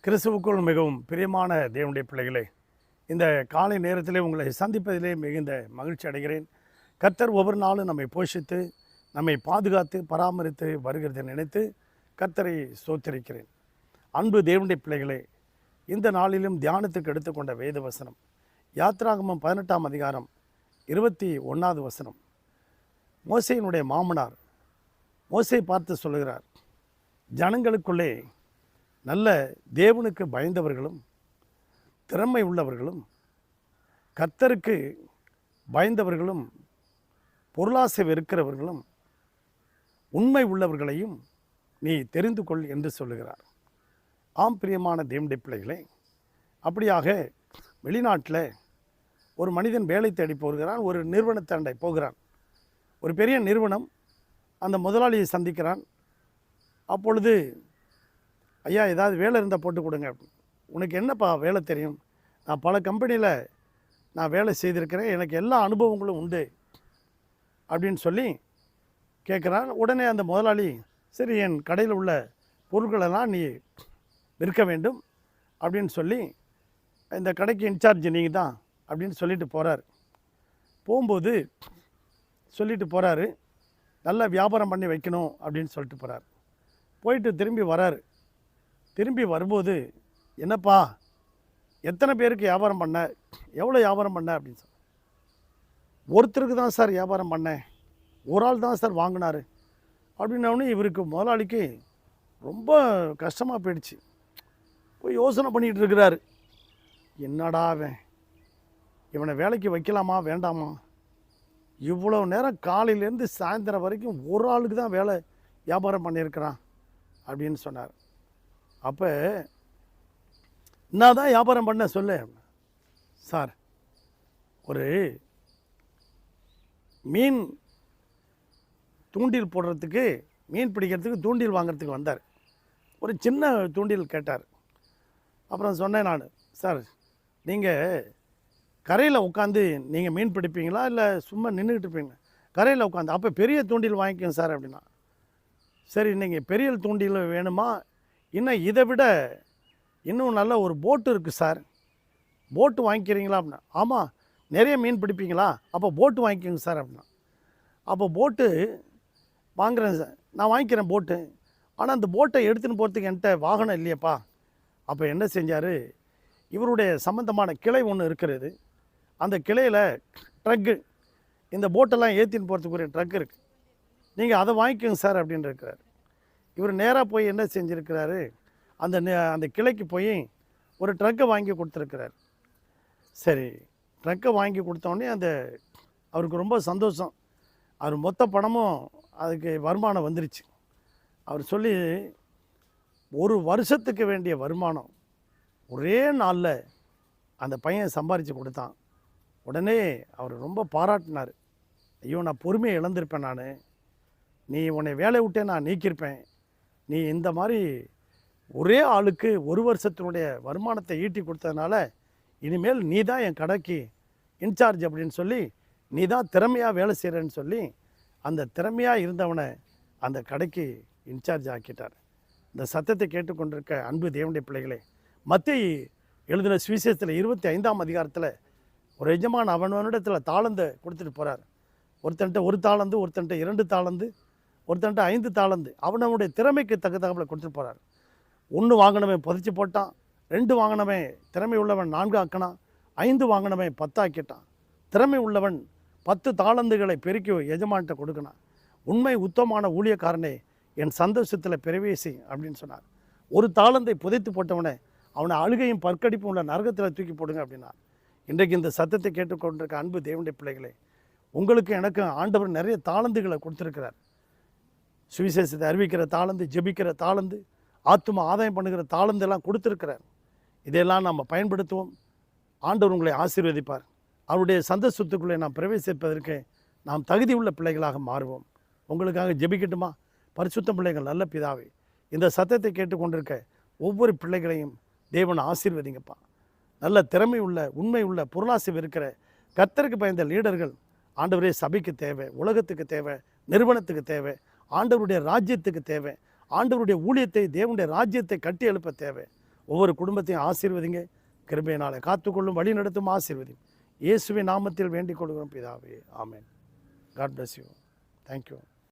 கிறிஸ்துவுக்குள் மிகவும் பிரியமான தேவனுடைய பிள்ளைகளே, இந்த காலை நேரத்திலே உங்களை சந்திப்பதிலே மிகுந்த மகிழ்ச்சி அடைகிறேன். கர்த்தர் ஒவ்வொரு நாளும் நம்மை போஷித்து நம்மை பாதுகாத்து பராமரித்து வருகிறதை நினைத்து கர்த்தரை ஸ்தோத்திரிக்கிறேன். அன்பு தேவனுடைய பிள்ளைகளே, இந்த நாளிலும் தியானத்துக்கு எடுத்துக்கொண்ட வேத வசனம் யாத்ராகமம் 18ஆம் அதிகாரம் 21வது வசனம். மோசேயினுடைய மாமனார் மோசே பார்த்து சொல்லுகிறார், ஜனங்களுக்குள்ளே நல்ல தேவனுக்கு பயந்தவர்களும் திறமை உள்ளவர்களும் கர்த்தருக்கு பயந்தவர்களும் பொருளாசை வெறுக்கிறவர்களும் உண்மை உள்ளவர்களையும் நீ தெரிந்து கொள் என்று சொல்லுகிறார். ஆம் பிரியமான தேவனுடைய பிள்ளைகளே, அப்படியாக வெளிநாட்டில் ஒரு மனிதன் வேலை தேடி போகிறான். ஒரு நிறுவனத்தாண்டை போகிறான். ஒரு பெரிய நிறுவனம். அந்த முதலாளியை சந்திக்கிறான். அப்பொழுது, ஐயா, ஏதாவது வேலை இருந்தால் போட்டு கொடுங்க. உனக்கு என்னப்பா வேலை தெரியும்? நான் பல கம்பெனியில் நான் வேலை செய்திருக்கிறேன், எனக்கு எல்லா அனுபவங்களும் உண்டு அப்படின்னு சொல்லி கேட்குறான். உடனே அந்த முதலாளி, சரி, என் கடையில் உள்ள பொருட்களெல்லாம் நீ விற்க வேண்டும் அப்படின்னு சொல்லி, இந்த கடைக்கு இன்சார்ஜ் நீங்கள் தான் அப்படின்னு சொல்லிட்டு போகிறார். போகும்போது சொல்லிட்டு போகிறாரு, நல்லா வியாபாரம் பண்ணி வைக்கணும் அப்படின்னு சொல்லிட்டு போகிறார். போயிட்டு திரும்பி வராரு. திரும்பி வரும்போது, என்னப்பா, எத்தனை பேருக்கு வியாபாரம் பண்ண, எவ்வளோ வியாபாரம் பண்ண அப்படின்னு சொல்ல. ஒருத்தருக்கு தான் சார் வியாபாரம் பண்ணேன், ஒரு ஆள் தான் சார் வாங்கினார் அப்படின்னோடனே இவருக்கு முதலாளிக்கு ரொம்ப கஷ்டமாக போயிடுச்சு. போய் யோசனை பண்ணிகிட்டு இருக்கிறாரு, என்னடா இவனை வேலைக்கு வைக்கலாமா வேண்டாமா? இவ்வளோ நேரம் காலையிலேருந்து சாயந்தரம் வரைக்கும் ஒரு ஆளுக்கு தான் வேலை வியாபாரம் பண்ணியிருக்கிறான் அப்படின்னு சொன்னார். அப்போ என்ன தான் வியாபாரம் பண்ண சொல்ல சார், ஒரு மீன் தூண்டில் போடுறதுக்கு, மீன் பிடிக்கிறதுக்கு தூண்டில் வாங்கிறதுக்கு வந்தார். ஒரு சின்ன தூண்டில் கேட்டார். அப்புறம் சொன்னேன் நான், சார், நீங்கள் கரையில் உட்காந்து நீங்கள் மீன் பிடிப்பீங்களா இல்லை சும்மா நின்றுக்கிட்டு இருப்பீங்க? கரையில் உட்காந்து. அப்போ பெரிய தூண்டில் வாங்கிக்கோங்க சார் அப்படின்னா. சரி, நீங்கள் பெரிய தூண்டில் வேணுமா? இன்னும் இதை விட இன்னும் நல்ல ஒரு போட்டு இருக்குது சார், போட்டு வாங்கிக்கிறீங்களா அப்படின்னா. ஆமாம், நிறைய மீன் பிடிப்பீங்களா? அப்போ போட்டு வாங்கிக்கோங்க சார் அப்படின்னா. அப்போ போட்டு வாங்குகிறேன் சார், நான் வாங்கிக்கிறேன் போட்டு. ஆனால் அந்த போட்டை எடுத்துன்னு போகிறதுக்கு என்கிட்ட வாகனம் இல்லையப்பா. அப்போ என்ன செஞ்சார், இவருடைய சம்மந்தமான கிளை ஒன்று இருக்கிறது. அந்த கிளையில் ட்ரக்கு, இந்த போட்டெல்லாம் ஏற்றின்னு போகிறதுக்குரிய ட்ரக் இருக்குது, நீங்கள் அதை வாங்கிக்கோங்க சார் அப்படின்னு இருக்கிறார். இவர் நேராக போய் என்ன செஞ்சுருக்கிறாரு, அந்த கிளைக்கு போய் ஒரு ட்ரக்கை வாங்கி கொடுத்துருக்கிறார். சரி, ட்ரக்கை வாங்கி கொடுத்தோடனே அவருக்கு ரொம்ப சந்தோஷம். அவர் மொத்த பணமும் அதுக்கு வருமானம் வந்துருச்சு. அவர் சொல்லி, ஒரு வருஷத்துக்கு வேண்டிய வருமானம் ஒரே நாளில் அந்த பையன் சம்பாரித்து கொடுத்தான். உடனே அவர் ரொம்ப பாராட்டினார். ஐயோ, நான் பொறுமையை இழந்திருப்பேன், நீ உன்னை வேலை விட்டே நான் நீக்கியிருப்பேன். நீ இந்த மாதிரி ஒரே ஆளுக்கு ஒரு வருஷத்தினுடைய வருமானத்தை ஈட்டி கொடுத்ததுனால இனிமேல் நீ தான் என் கடைக்கு இன்சார்ஜ் அப்படின்னு சொல்லி, நீ தான் திறமையாக வேலை செய்கிறேன்னு சொல்லி அந்த திறமையாக இருந்தவனை அந்த கடைக்கு இன்சார்ஜ் ஆக்கிட்டார். இந்த சத்தத்தை கேட்டுக்கொண்டிருக்க அன்பு தேவனுடைய பிள்ளைகளே, மத்தேயு எழுதின சுவிசேஷத்தில் 25ஆம் அதிகாரத்தில் ஒரு எஜமான் அவனிடத்தில் தாளந்தை கொடுத்துட்டு போகிறார். ஒருத்தன்ட்ட 1 தாளந்து, ஒருத்தன்ட்ட 2 தாளந்து, ஒருத்தன்ட்ட 5 தாளந்து. அவனுடைய திறமைக்கு தகுந்தாப்பில் கொடுத்துட்டு போகிறார். 1 வாங்கினவன் புதைச்சி போட்டான், 2 வாங்கினவன் திறமை உள்ளவன் 4 ஆக்கினான், 5 வாங்கினவன் 10 ஆக்கிட்டான். திறமை உள்ளவன் 10 தாளந்துகளை பெருக்கி எஜமான்கிட்ட கொடுக்கணும். உண்மை உத்தமமான ஊழியக்காரனே, என் சந்தோஷத்தில் பிரவேசி அப்படின்னு சொன்னார். 1 தாளந்தை புதைத்து போட்டவனை அவனை அழுகையும் பற்கடிப்பும் உள்ள நரகத்தில் தூக்கி போடுங்க அப்படின்னா. இன்றைக்கு இந்த சத்தத்தை கேட்டுக்கொண்டிருக்க அன்பு தேவனுடைய பிள்ளைகளே, உங்களுக்கு எனக்கு ஆண்டவர் நிறைய தாளந்துகளை கொடுத்துருக்கிறார். சுவிசேஷத்தை அறிவிக்கிற தாளந்து, ஜெபிக்கிற தாளந்து, ஆத்தும ஆதாயம் பண்ணுகிற தாளந்தெல்லாம் கொடுத்துருக்கிறார். இதையெல்லாம் நம்ம பயன்படுத்துவோம். ஆண்டவர் உங்களை ஆசீர்வதிப்பார். அவருடைய சந்தோஷத்துக்குள்ளே நாம் பிரவேசிப்பதற்கு நாம் தகுதி உள்ள பிள்ளைகளாக மாறுவோம். உங்களுக்காக ஜெபிக்கட்டுமா? பரிசுத்த பிள்ளைகள், நல்ல பிதாவே, இந்த சத்தத்தை கேட்டுக்கொண்டிருக்க ஒவ்வொரு பிள்ளைகளையும் தேவன் ஆசீர்வதிங்கப்பா. நல்ல திறமை உள்ள, உண்மை உள்ள, பொருளாசை இருக்கிற கர்த்தருக்கு பயந்த லீடர்கள் ஆண்டவரே சபைக்கு தேவை, உலகத்துக்கு தேவை, நிறுவனத்துக்கு தேவை, ஆண்டவருடைய ராஜ்யத்துக்கு தேவை, ஆண்டவருடைய ஊழியத்தை, தேவனுடைய ராஜ்யத்தை கட்டி எழுப்ப தேவை. ஒவ்வொரு குடும்பத்தையும் ஆசீர்வதிங்க. கிருபையினாலே காத்துக்கொள்ளும், வழி நடத்தும், ஆசீர்வதியும். இயேசுவின் நாமத்தில் வேண்டிக் கொள்கிறோம் பிதாவே. Amen. God bless you. Thank you.